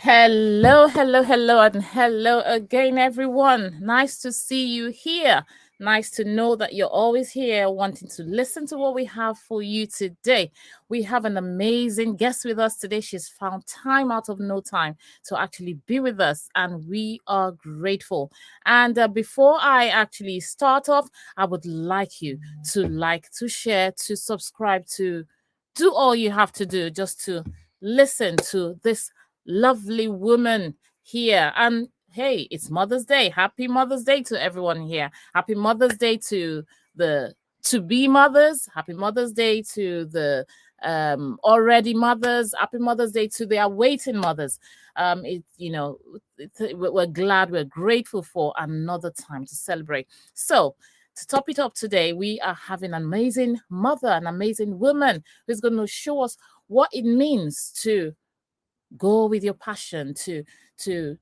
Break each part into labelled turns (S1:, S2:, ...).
S1: Hello, hello, hello, and hello again, everyone. Nice to see you here. Nice to know that you're always here wanting to listen to what we have for you today. We have an amazing guest with us today. She's found time out of no time to actually be with us, and we are grateful. And before I actually start off, I would like you to to share, to subscribe, to do all you have to do just to listen to this lovely woman here. And hey, it's Mother's Day. Happy Mother's Day to everyone here. Happy Mother's Day to the to be mothers. Happy Mother's Day to the already mothers. Happy Mother's Day to the awaiting mothers. We're glad, we're grateful for another time to celebrate. So to top it up today, we are having an amazing mother, an amazing woman who's going to show us what it means to go with your passion, to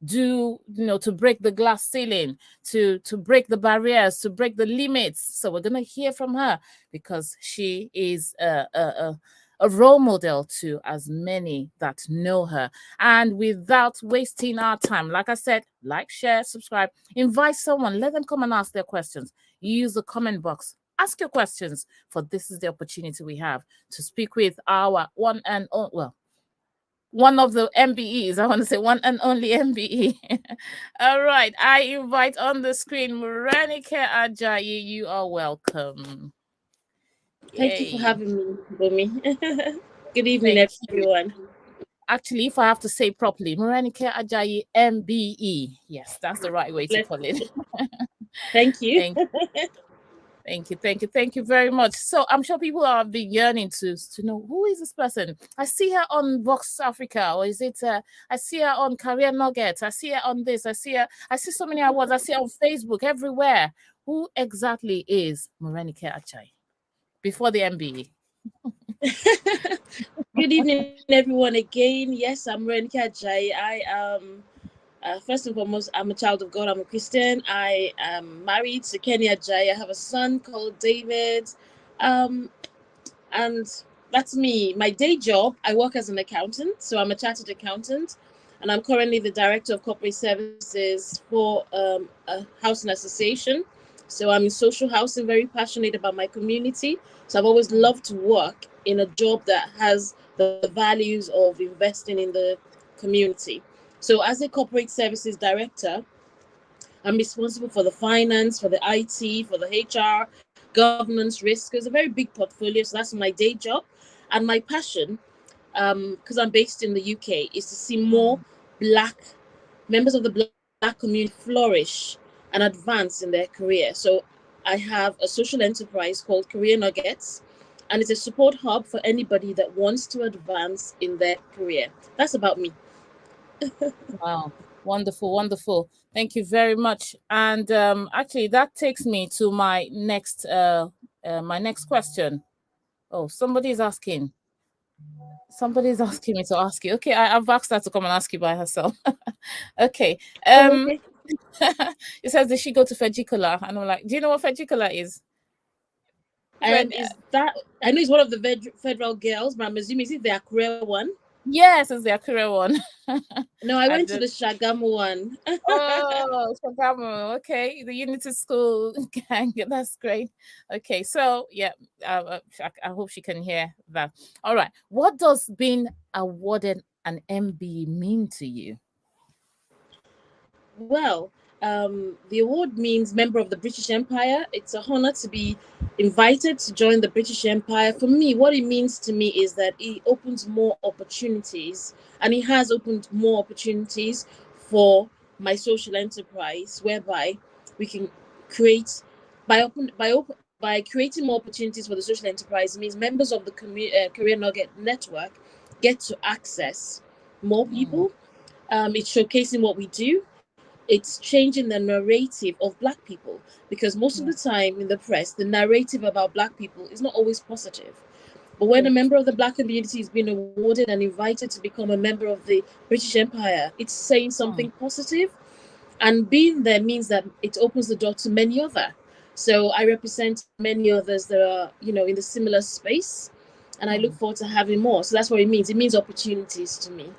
S1: do, to break the glass ceiling, to break the barriers, to break the limits. So we're going to hear from her because she is a role model to as many that know her. And without wasting our time, like I said, like, share, subscribe, invite someone, let them come and ask their questions. Use the comment box, ask your questions, for this is the opportunity we have to speak with our one of the MBEs. I want to say one and only MBE. All right. I invite on the screen Morenike Ajayi. You are welcome.
S2: Thank you for having me, Bumi. Good evening,
S1: Thank
S2: everyone.
S1: you. Actually, if I have to say properly, Morenike Ajayi MBE. Yes, that's the right way to call it.
S2: Thank you.
S1: Thank Thank you very much. So I'm sure people are be yearning to know who is this person. I see her on Vox Africa, or is it? I see her on Career Nugget. I see her on this. I see so many awards. I see her on Facebook everywhere. Who exactly is Morenike Achai before the MBE?
S2: Good evening, everyone. Again, yes, I'm Renka Jai. I am. First and foremost, I'm a child of God. I'm a Christian. I am married to Kenny Ajayi. I have a son called David. Um, and that's me. My day job, I work as an accountant. So I'm a chartered accountant. And I'm currently the director of corporate services for a housing association. So I'm in social housing, very passionate about my community. So I've always loved to work in a job that has the values of investing in the community. So as a corporate services director, I'm responsible for the finance, for the IT, for the HR, governance, risk. It's a very big portfolio. So that's my day job. And my passion, because I'm based in the UK, is to see more Black members of the Black community flourish and advance in their career. So I have a social enterprise called Career Nuggets, and it's a support hub for anybody that wants to advance in their career. That's about me.
S1: Wow. Wonderful, wonderful. Thank you very much. And actually that takes me to my next question. Oh, somebody's asking. Somebody's asking me to ask you. Okay, I've asked her to come and ask you by herself. Okay.
S2: Oh, okay.
S1: It says, did she go to Fejikola? And I'm like, do you know what Fejikola is?
S2: Is that, I know it's one of the federal girls, but I'm assuming is it the Akure one?
S1: Yes, it's the Akure one.
S2: No, I went to the Shagamu one.
S1: Oh, Shagamu. Okay, the Unity School gang. That's great. Okay, so yeah, I hope she can hear that. All right. What does being awarded an MB mean to you?
S2: Well, the award means member of the British Empire. It's an honor to be invited to join the British Empire. For me, what it means to me is that it opens more opportunities, and it has opened more opportunities for my social enterprise, whereby we can create by creating more opportunities for the social enterprise. It means members of the Career Nugget network get to access more people. It's showcasing what we do. It's changing the narrative of Black people, because most of the time in the press, the narrative about Black people is not always positive. But when a member of the Black community is being awarded and invited to become a member of the British Empire, it's saying something positive. And being there means that it opens the door to many other. So I represent many others that are, in the similar space. And I look forward to having more. So that's what it means. It means opportunities to me.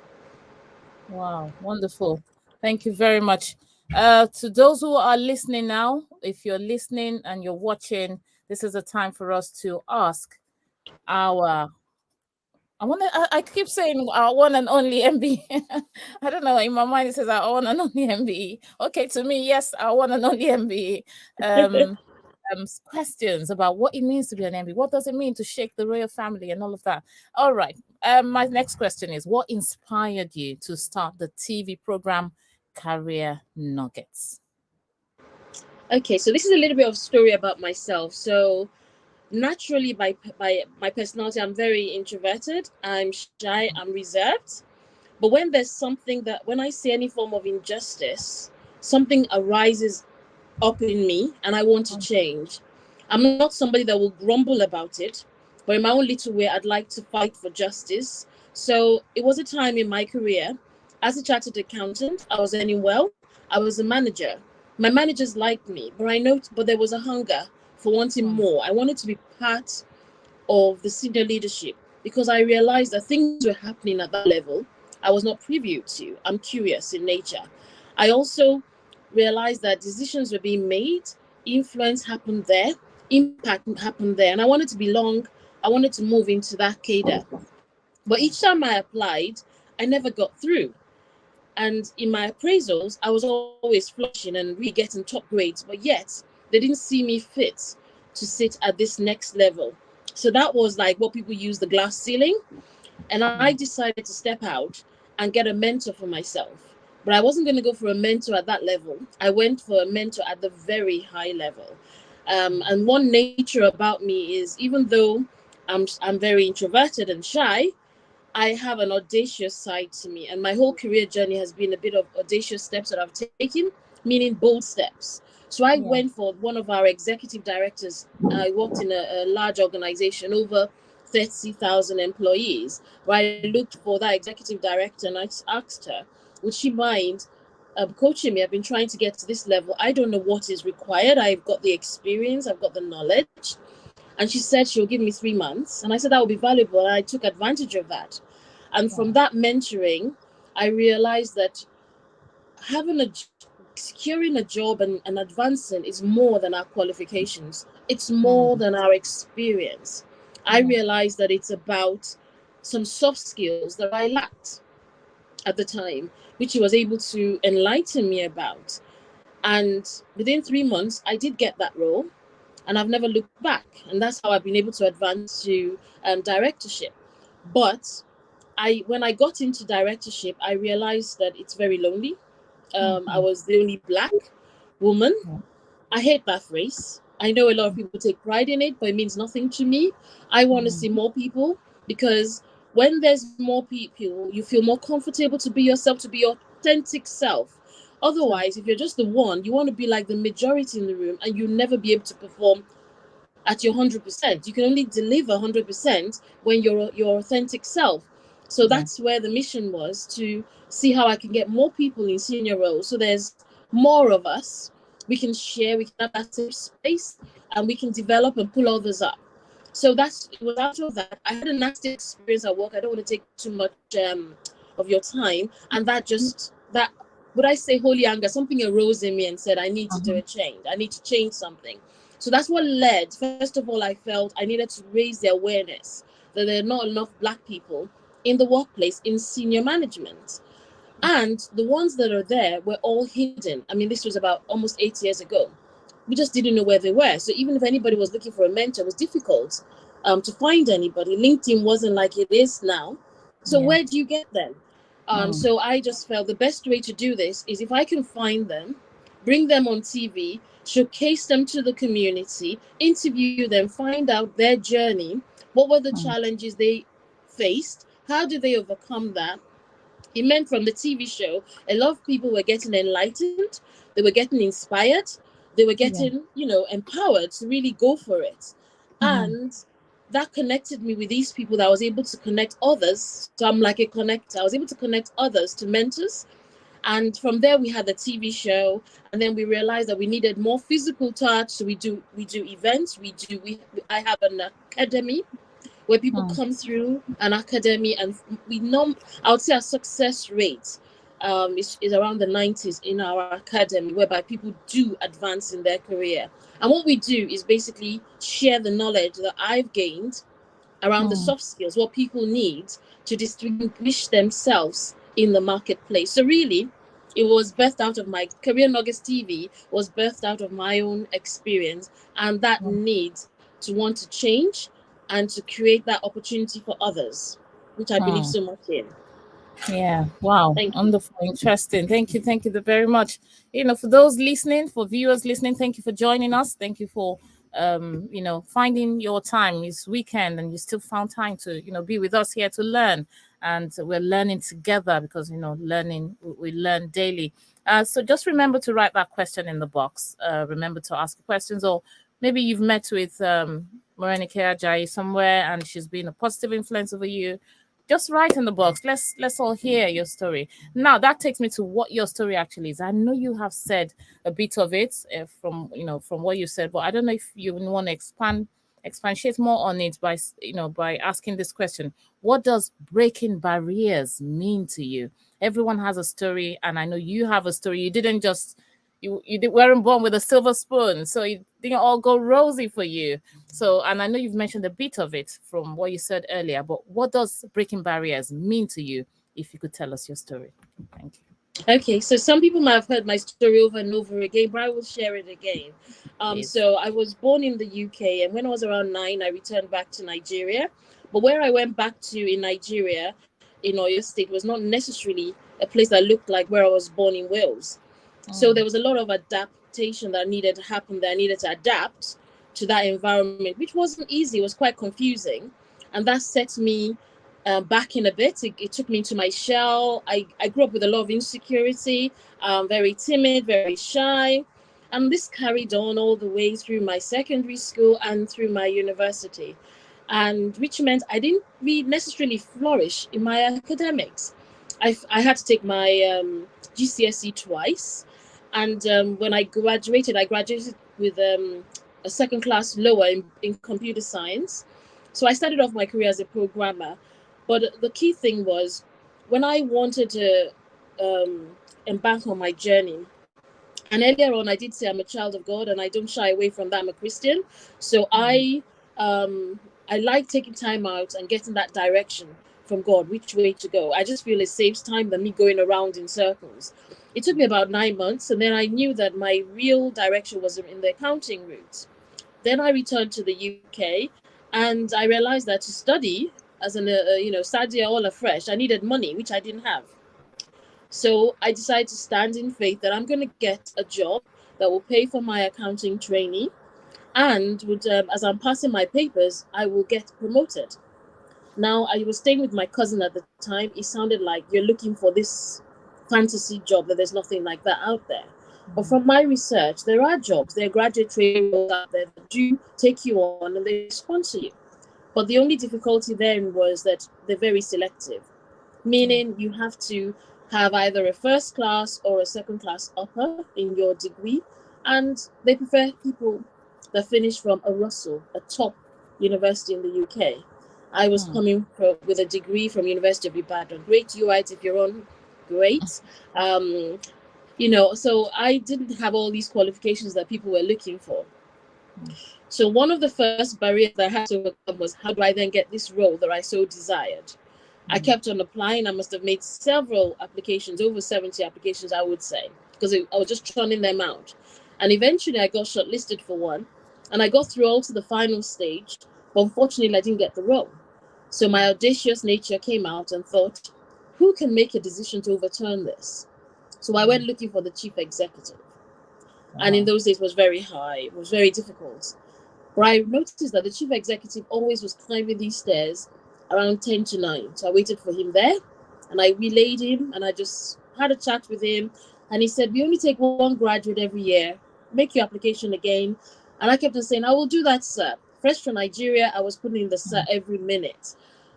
S1: Wow, wonderful. Thank you very much. To those who are listening now, if you're listening and you're watching, this is a time for us to ask our I keep saying our one and only MBE. I don't know. In my mind, it says our one and only MBE. Okay, to me, yes, our one and only MBE. Questions about what it means to be an MBE. What does it mean to shake the royal family and all of that? All right. My next question is: what inspired you to start the TV program Career Nuggets?
S2: Okay, so this is a little bit of story about myself. So naturally, by my personality, I'm very introverted. I'm shy. I'm reserved. But when there's something that when I see any form of injustice, something arises up in me and I want to change. I'm not somebody that will grumble about it, but in my own little way, I'd like to fight for justice. So it was a time in my career as a chartered accountant, I was earning well. I was a manager. My managers liked me, but there was a hunger for wanting more. I wanted to be part of the senior leadership because I realized that things were happening at that level I was not privy to. I'm curious in nature. I also realized that decisions were being made, influence happened there, impact happened there, and I wanted to belong. I wanted to move into that cadre. But each time I applied, I never got through. And in my appraisals, I was always flushing and really getting top grades, but yet they didn't see me fit to sit at this next level. So that was like what people use the glass ceiling. And I decided to step out and get a mentor for myself. But I wasn't going to go for a mentor at that level. I went for a mentor at the very high level. And one nature about me is even though I'm very introverted and shy, I have an audacious side to me, and my whole career journey has been a bit of audacious steps that I've taken, meaning bold steps. So I went for one of our executive directors. I worked in a large organization, over 30,000 employees, where I looked for that executive director and I asked her, would she mind coaching me? I've been trying to get to this level. I don't know what is required. I've got the experience, I've got the knowledge. And she said she'll give me 3 months. And I said that would be valuable. And I took advantage of that. And from that mentoring, I realized that having securing a job and advancing is more than our qualifications. It's more than our experience. I realized that it's about some soft skills that I lacked at the time, which he was able to enlighten me about. And within 3 months, I did get that role and I've never looked back. And that's how I've been able to advance to directorship. But when I got into directorship, I realized that it's very lonely. I was the only black woman. I hate that phrase. I know a lot of people take pride in it, but it means nothing to me. I want to see more people because when there's more people, you feel more comfortable to be yourself, to be your authentic self. Otherwise, if you're just the one, you want to be like the majority in the room and you'll never be able to perform at your 100%. You can only deliver 100% when you're your authentic self. So that's where the mission was, to see how I can get more people in senior roles. So there's more of us. We can share, we can have that safe space, and we can develop and pull others up. So it was out of that. I had a nasty experience at work. I don't want to take too much of your time. And that would I say holy anger, something arose in me and said, I need to do a change. I need to change something. So that's what led. First of all, I felt I needed to raise the awareness that there are not enough black people in the workplace in senior management. And the ones that are there were all hidden. I mean, this was about almost 8 years ago. We just didn't know where they were. So even if anybody was looking for a mentor, it was difficult to find anybody. LinkedIn wasn't like it is now. So where do you get them? So I just felt the best way to do this is if I can find them, bring them on TV, showcase them to the community, interview them, find out their journey. What were the challenges they faced? How did they overcome that? It meant from the TV show, a lot of people were getting enlightened, they were getting inspired, they were getting, empowered to really go for it. And that connected me with these people that I was able to connect others. So I'm like a connector. I was able to connect others to mentors. And from there we had the TV show, and then we realized that we needed more physical touch. So we do events, I have an academy where people come through an academy, and I would say our success rate is around the 90s in our academy, whereby people do advance in their career. And what we do is basically share the knowledge that I've gained around the soft skills, what people need to distinguish themselves in the marketplace. So really, it was birthed out of my career. Nuggets TV was birthed out of my own experience and that need to want to change and to create that opportunity for others, which I believe so much in.
S1: Yeah. Wow.
S2: Thank you.
S1: Wonderful. Interesting. Thank you. Thank you very much. For those listening, for viewers listening, thank you for joining us. Thank you for finding your time. It's weekend and you still found time to, be with us here to learn. And we're learning together because, learning, we learn daily. So just remember to write that question in the box. Remember to ask questions, or maybe you've met with Morenike Ajayi somewhere and she's been a positive influence over you. Just write in the box. Let's all hear your story. Now that takes me to what your story actually is. I know you have said a bit of it from what you said, but I don't know if you want to expatiate more on it by asking this question: what does breaking barriers mean to you? Everyone has a story, and I know you have a story. You didn't just weren't born with a silver spoon, so it didn't all go rosy for you. So, and I know you've mentioned a bit of it from what you said earlier, but what does breaking barriers mean to you? If you could tell us your story. Thank you.
S2: Okay, so some people might have heard my story over and over again, but I will share it again. So I was born in the UK, and when I was around 9, I returned back to Nigeria. But where I went back to in Nigeria, in Oyo State, was not necessarily a place that looked like where I was born in Wales. So there was a lot of adaptation that needed to happen there. I needed to adapt to that environment, which wasn't easy. It was quite confusing. And that set me back in a bit. It took me into my shell. I grew up with a lot of insecurity, very timid, very shy. And this carried on all the way through my secondary school and through my university. And which meant I didn't really necessarily flourish in my academics. I had to take my GCSE twice. And when I graduated with a second class lower in computer science. So I started off my career as a programmer. But the key thing was when I wanted to embark on my journey, and earlier on I did say I'm a child of God and I don't shy away from that. I'm a Christian. So I like taking time out and getting that direction from God, which way to go. I just feel it saves time than me going around in circles. It took me about 9 months, and then I knew that my real direction was in the accounting route. Then I returned to the UK, and I realized that to study as an Sadia all afresh, I needed money, which I didn't have. So I decided to stand in faith that I'm going to get a job that will pay for my accounting trainee, and would, as I'm passing my papers, I will get promoted. Now, I was staying with my cousin at the time. It sounded like you're looking for this fantasy job, that there's nothing like that out there. But from my research, there are jobs, there are graduate training roles out there that do take you on and they sponsor you. But the only difficulty then was that they're very selective, meaning you have to have either a first class or a second class upper in your degree. And they prefer people that finish from a Russell, a top university in the UK. I was coming with a degree from University of Ibadan. Great, you right, if you're on, great. So I didn't have all these qualifications that people were looking for. So one of the first barriers that I had to overcome was, how do I then get this role that I so desired? I kept on applying. I must have made several applications, over 70 applications, I would say, because I was just churning them out. And eventually I got shortlisted for one, and I got through all to the final stage, but unfortunately I didn't get the role. So my audacious nature came out and thought, who can make a decision to overturn this? So I went looking for the chief executive. And in those days it was very high, it was very difficult. But I noticed that the chief executive always was climbing these stairs around 10 to 9. So I waited for him there, and I relayed him, and I just had a chat with him. And he said, we only take one graduate every year. Make your application again. And I kept on saying, I will do that, sir. Fresh from Nigeria, I was putting in the sir every minute.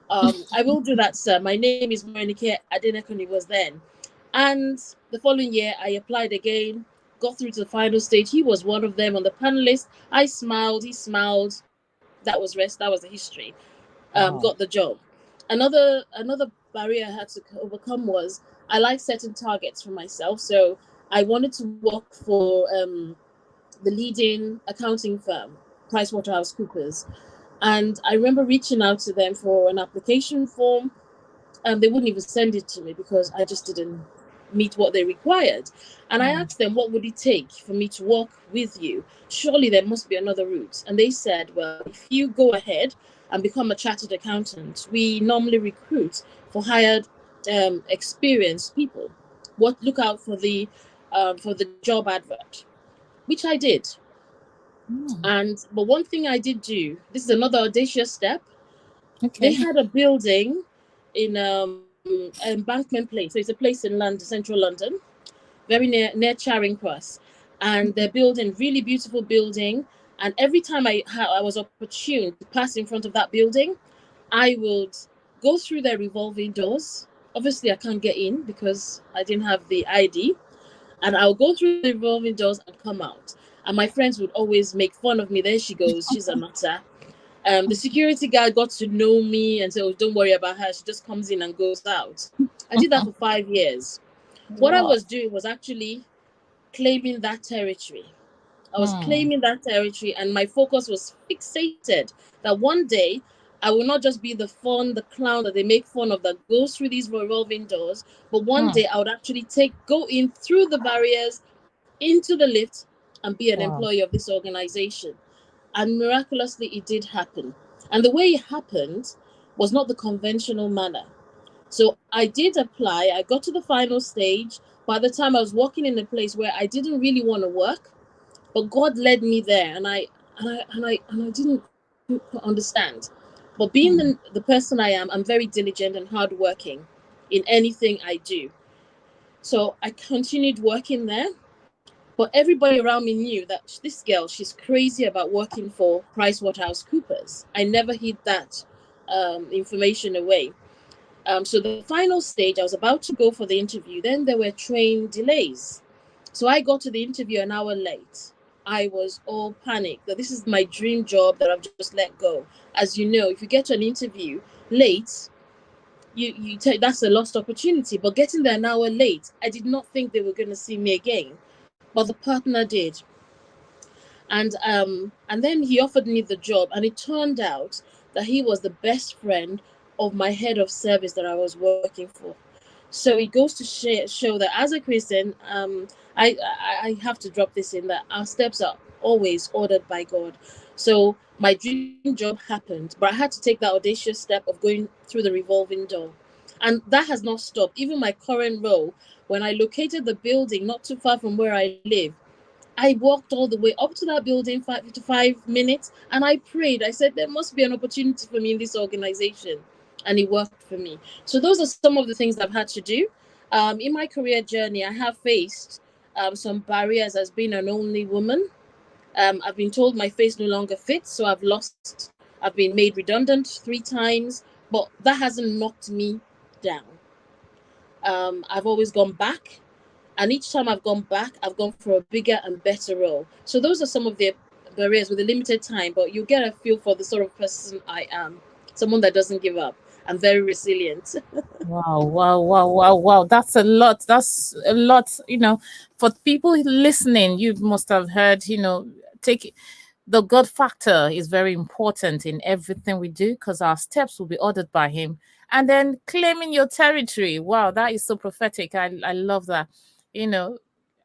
S2: I will do that, sir. My name is Morenike Adenekuni was then. And the following year, I applied again, got through to the final stage. He was one of them on the panelist. I smiled, he smiled. That was the history. Got the job. Another barrier I had to overcome was I like setting targets for myself. So I wanted to work for the leading accounting firm, PricewaterhouseCoopers. And I remember reaching out to them for an application form, and they wouldn't even send it to me because I just didn't meet what they required. And I asked them, what would it take for me to work with you? Surely there must be another route. And they said, well, if you go ahead and become a chartered accountant, we normally recruit for hired experienced people. What look out for the job advert, which I did. And but one thing I did do, this is another audacious step. They
S1: Okay.
S2: had a building in Embankment Place. So it's a place in London, central London, very near Charing Cross, and they're building really beautiful building. And every time I was opportune to pass in front of that building, I would go through their revolving doors. Obviously, I can't get in because I didn't have the ID, and I'll go through the revolving doors and come out. And my friends would always make fun of me. There she goes, she's a nutter. The security guard got to know me and said, "Oh, don't worry about her. She just comes in and goes out." I did that for 5 years. What I
S1: Wow.
S2: was doing was actually claiming that territory. I was
S1: Hmm.
S2: claiming that territory, and my focus was fixated that one day I will not just be the fun, the clown that they make fun of that goes through these revolving doors, but one
S1: Hmm.
S2: day I would actually go in through the barriers into the lift and be an
S1: Wow.
S2: employee of this organization. And miraculously, it did happen. And the way it happened was not the conventional manner. So I did apply. I got to the final stage. By the time I was working in a place where I didn't really want to work, but God led me there, and I didn't understand. But being
S1: Hmm.
S2: the person I am, I'm very diligent and hardworking in anything I do. So I continued working there. But everybody around me knew that this girl, she's crazy about working for PricewaterhouseCoopers. I never hid that information away. So the final stage, I was about to go for the interview. Then there were train delays. So I got to the interview an hour late. I was all panicked that this is my dream job that I've just let go. As you know, if you get to an interview late, that's a lost opportunity. But getting there an hour late, I did not think they were going to see me again, but the partner did. And then he offered me the job, and it turned out that he was the best friend of my head of service that I was working for. So it goes to show that as a Christian, I have to drop this in that our steps are always ordered by God. So my dream job happened, but I had to take that audacious step of going through the revolving door. And that has not stopped. Even my current role, when I located the building not too far from where I live, I walked all the way up to that building 5 to 5 minutes, and I prayed. I said, there must be an opportunity for me in this organization. And it worked for me. So those are some of the things I've had to do. In my career journey, I have faced some barriers as being an only woman. I've been told my face no longer fits, so I've been made redundant 3 times, but that hasn't knocked me down. I've always gone back, and each time I've gone back, I've gone for a bigger and better role. So those are some of the barriers with a limited time, but you get a feel for the sort of person I am. Someone that doesn't give up. I'm very resilient.
S1: Wow, wow, wow, wow, wow. That's a lot. That's a lot. For people listening, you must have heard, take the God factor is very important in everything we do because our steps will be ordered by Him. And then claiming your territory. Wow, that is so prophetic. I love that. You know,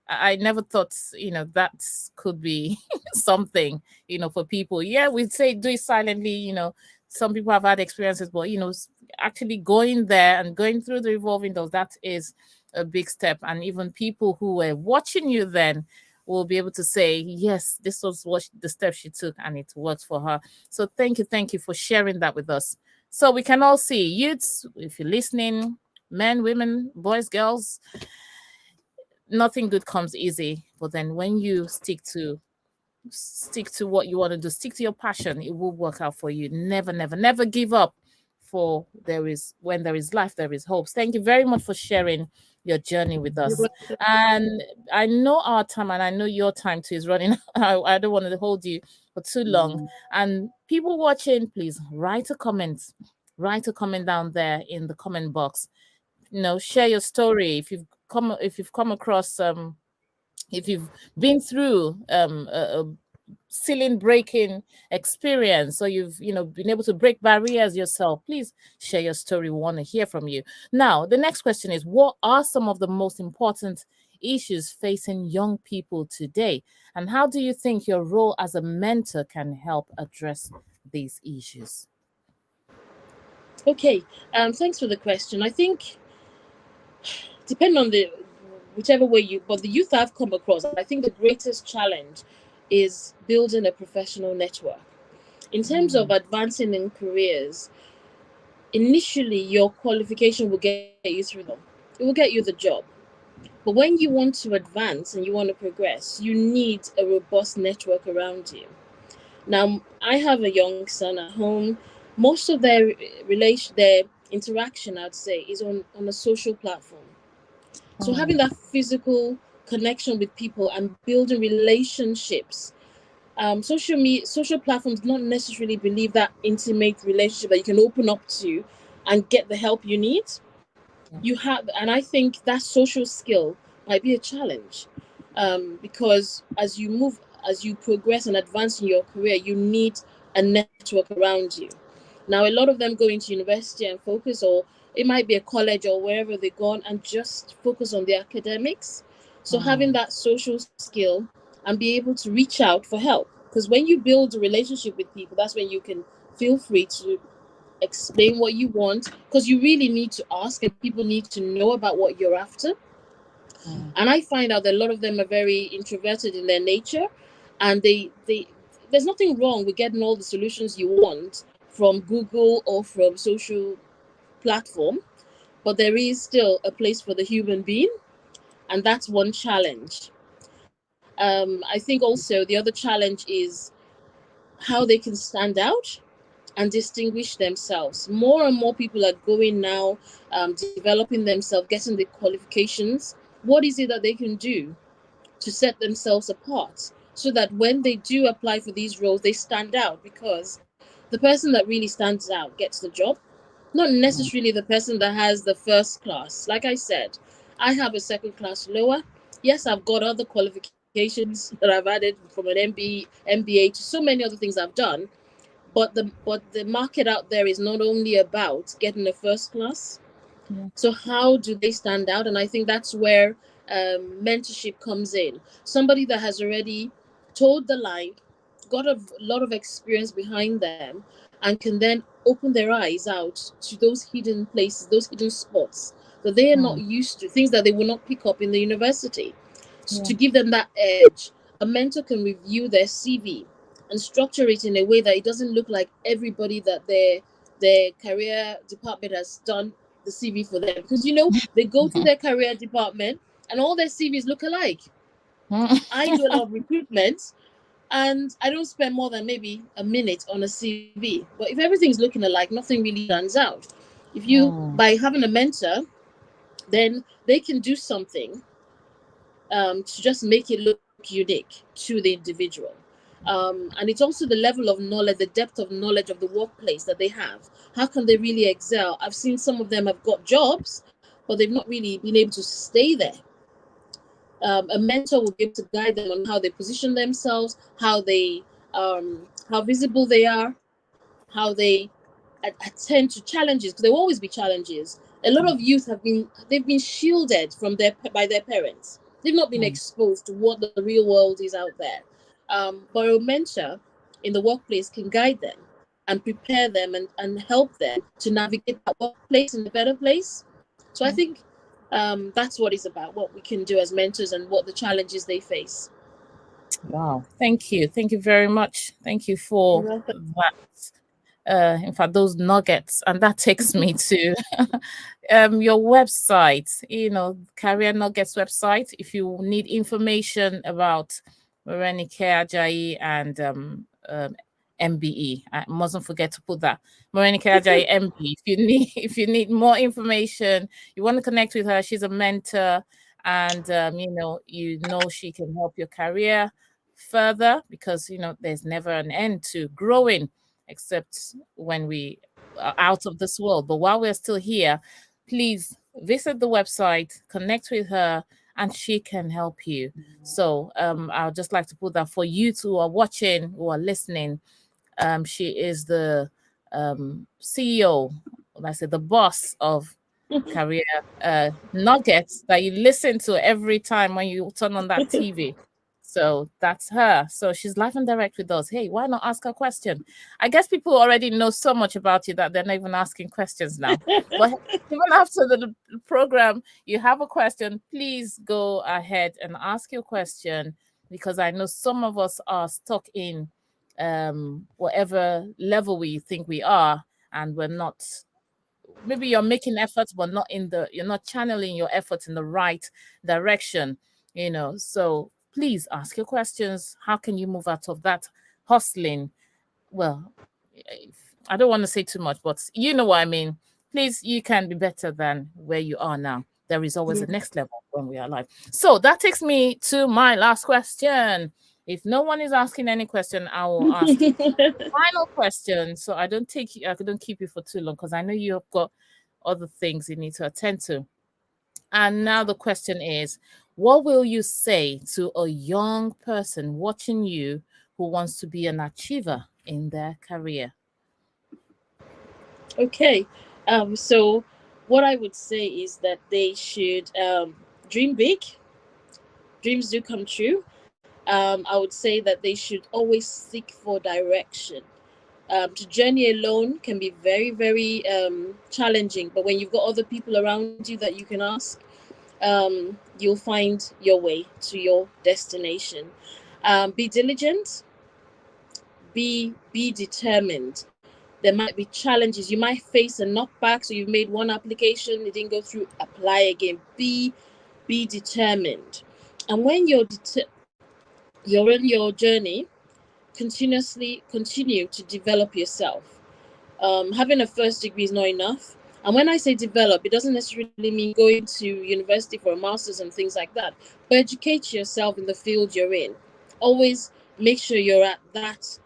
S1: I never thought, that could be something, for people. Yeah, we say do it silently, some people have had experiences, but, actually going there and going through the revolving doors, that is a big step. And even people who were watching you then will be able to say, yes, this was what the step she took and it worked for her. So thank you for sharing that with us. So we can all see youths, if you're listening, men, women, boys, girls, nothing good comes easy. But then when you stick to what you want to do, stick to your passion, it will work out for you. Never, never, never give up. For when there is life, there is hope. Thank you very much for sharing your journey with us. And I know our time and I know your time too is running. I don't want to hold you for too long. And people watching, please write a comment. Write a comment down there in the comment box. share your story. If you've come across if you've been through a ceiling breaking experience, or you've been able to break barriers yourself, please share your story. We want to hear from you. Now, the next question is, what are some of the most important issues facing young people today, and how do you think your role as a mentor can help address these issues?
S2: Okay, thanks for the question. I think depending on the whichever way but the youth I've come across, I think the greatest challenge is building a professional network. In terms of
S1: Mm,
S2: advancing in careers, initially your qualification will get you through them. It will get you the job. But when you want to advance and you want to progress, you need a robust network around you. Now, I have a young son at home. Most of their interaction, I'd say, is on a social platform. So
S1: mm,
S2: having that physical connection with people and building relationships, social platforms not necessarily believe that intimate relationship that you can open up to and get the help you need.
S1: yeah.
S2: You have, and I think that social skill might be a challenge, because as you progress and advance in your career, you need a network around you. Now, a lot of them go into university and focus, or it might be a college or wherever they go on and just focus on the academics. So having
S1: Mm,
S2: that social skill and be able to reach out for help, because when you build a relationship with people, that's when you can feel free to explain what you want, because you really need to ask and people need to know about what you're after.
S1: mm,
S2: And I find out that a lot of them are very introverted in their nature, and they there's nothing wrong with getting all the solutions you want from Google or from social platform, but there is still a place for the human being, and that's one challenge. I think also the other challenge is how they can stand out and distinguish themselves. More and more people are going now, developing themselves, getting the qualifications. What is it that they can do to set themselves apart so that when they do apply for these roles, they stand out? Because the person that really stands out gets the job, not
S1: mm,
S2: necessarily the person that has the first class. Like I said, I have a second class lower. Yes, I've got other qualifications that I've added from an MBA to so many other things I've done, but the market out there is not only about getting a first class.
S1: yeah.
S2: So how do they stand out? And I think that's where mentorship comes in. Somebody that has already told the line, got a lot of experience behind them, and can then open their eyes out to those hidden places, those hidden spots that they are not
S1: Mm,
S2: used to, things that they will not pick up in the university. So
S1: yeah.
S2: to give them that edge, a mentor can review their CV and structure it in a way that it doesn't look like everybody that their career department has done the CV for them. Because they go to their career department and all their CVs look alike.
S1: Mm,
S2: I do a lot of recruitment, and I don't spend more than maybe a minute on a CV. But if everything's looking alike, nothing really stands out. If you
S1: mm,
S2: by having a mentor, then they can do something to just make it look unique to the individual. And it's also the level of knowledge, the depth of knowledge of the workplace that they have. How can they really excel? I've seen some of them have got jobs, but they've not really been able to stay there. A mentor will be able to guide them on how they position themselves, how visible they are, how they attend to challenges, because there will always be challenges. A lot of youth they've been shielded from by their parents. They've not been
S1: mm,
S2: exposed to what the real world is out there. But a mentor in the workplace can guide them and prepare them and help them to navigate that workplace in a better place. So I
S1: mm.
S2: think that's what it's about, what we can do as mentors and what the challenges they face.
S1: Wow. Thank you. Thank you very much. Thank you for
S2: You're welcome.
S1: that. In fact, those nuggets, and that takes me to your website, Career Nuggets website. If you need information about Morenike Ajayi and MBE, I mustn't forget to put that Morenike Ajayi MBE. If you need more information, you want to connect with her. She's a mentor, and she can help your career further, because there's never an end to growing, except when we are out of this world. But while we're still here, please visit the website, connect with her, and she can help you. So I'll just like to put that for you who are watching, who are listening. She is the CEO, I said the boss of Career Nuggets that you listen to every time when you turn on that TV. So that's her. So she's live and direct with us. Hey, why not ask a question? I guess people already know so much about you that they're not even asking questions now. But even after the program, you have a question, please go ahead and ask your question, because I know some of us are stuck in whatever level we think we are, and we're not, maybe you're making efforts but not in the, you're not channeling your efforts in the right direction, so please ask your questions. How can you move out of that hustling? Well, I don't want to say too much, but you know what I mean. Please, you can be better than where you are now. There is always a next level when we are alive. So that takes me to my last question. If no one is asking any question, I will ask final question. So I don't keep you for too long, because I know you have got other things you need to attend to. And now the question is, what will you say to a young person watching you who wants to be an achiever in their career?
S2: Okay. So what I would say is that they should dream big. Dreams do come true. I would say that they should always seek for direction. To journey alone can be very, very challenging, but when you've got other people around you that you can ask, you'll find your way to your destination. Be diligent, be determined. There might be challenges. You might face a knockback. So you've made one application, it didn't go through, apply again. Be determined. And when you're in your journey, continuously continue to develop yourself. Having a first degree is not enough. And when I say develop, it doesn't necessarily mean going to university for a master's and things like that. But educate yourself in the field you're in. Always make sure you're at that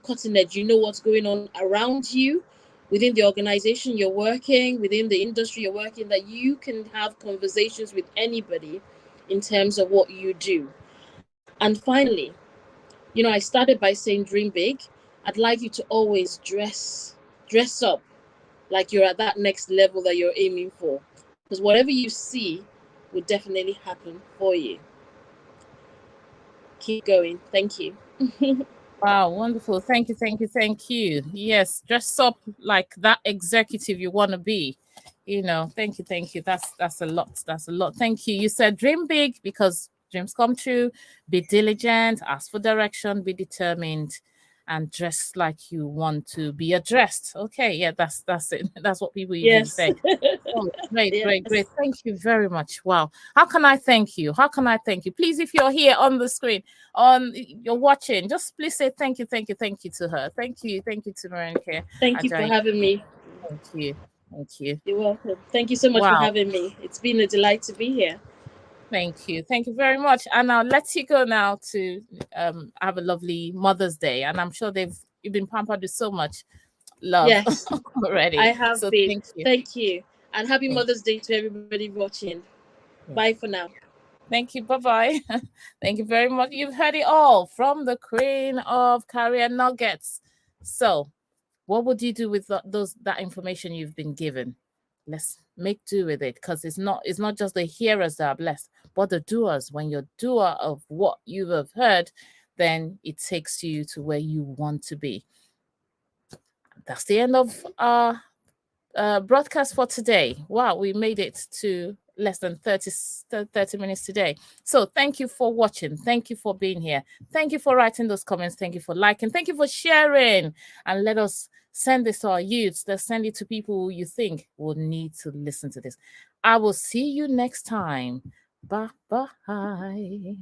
S2: cutting edge. You know what's going on around you, within the organization you're working, within the industry you're working, that you can have conversations with anybody in terms of what you do. And finally, I started by saying dream big. I'd like you to always dress up like you're at that next level that you're aiming for, because whatever you see will definitely happen for you. Keep going. Thank you.
S1: Wow, wonderful. Thank you, thank you, thank you. Yes, dress up like that executive you want to be. Thank you, thank you. That's a lot. That's a lot. Thank you. You said dream big because dreams come true. Be diligent, ask for direction, be determined, and dress like you want to be addressed. Okay, yeah, that's it. That's what people usually
S2: Yes.
S1: say. Oh, great,
S2: Yes.
S1: great, great. Thank you very much. Wow. How can I thank you? How can I thank you? Please, if you're here on the screen, you're watching, just please say thank you, thank you, thank you to her. Thank you to Marenke
S2: Thank you for
S1: Ajayi.
S2: having me.
S1: Thank you. Thank you.
S2: You're welcome. Thank you so much for
S1: Wow.
S2: having me. It's been a delight to be here.
S1: Thank you. Thank you very much. And now let's you go now to have a lovely Mother's Day. And I'm sure you've been pampered with so much love
S2: Yes, I
S1: already.
S2: have
S1: So
S2: been.
S1: thank you.
S2: Thank you. And happy
S1: Thank
S2: Mother's Day to everybody watching.
S1: you.
S2: Bye for now.
S1: Thank you. Bye-bye. Thank you very much. You've heard it all from the Queen of Career Nuggets. So, what would you do with that information you've been given? Let's make do with it, because it's not just the hearers that are blessed, but the doers. When you're doer of what you have heard, then it takes you to where you want to be. That's the end of our broadcast for today. Wow, we made it to less than 30 minutes today. So thank you for watching. Thank you for being here. Thank you for writing those comments. Thank you for liking. Thank you for sharing. And let us send this to our youths. Let's send it to people who you think will need to listen to this. I will see you next time. Bye-bye.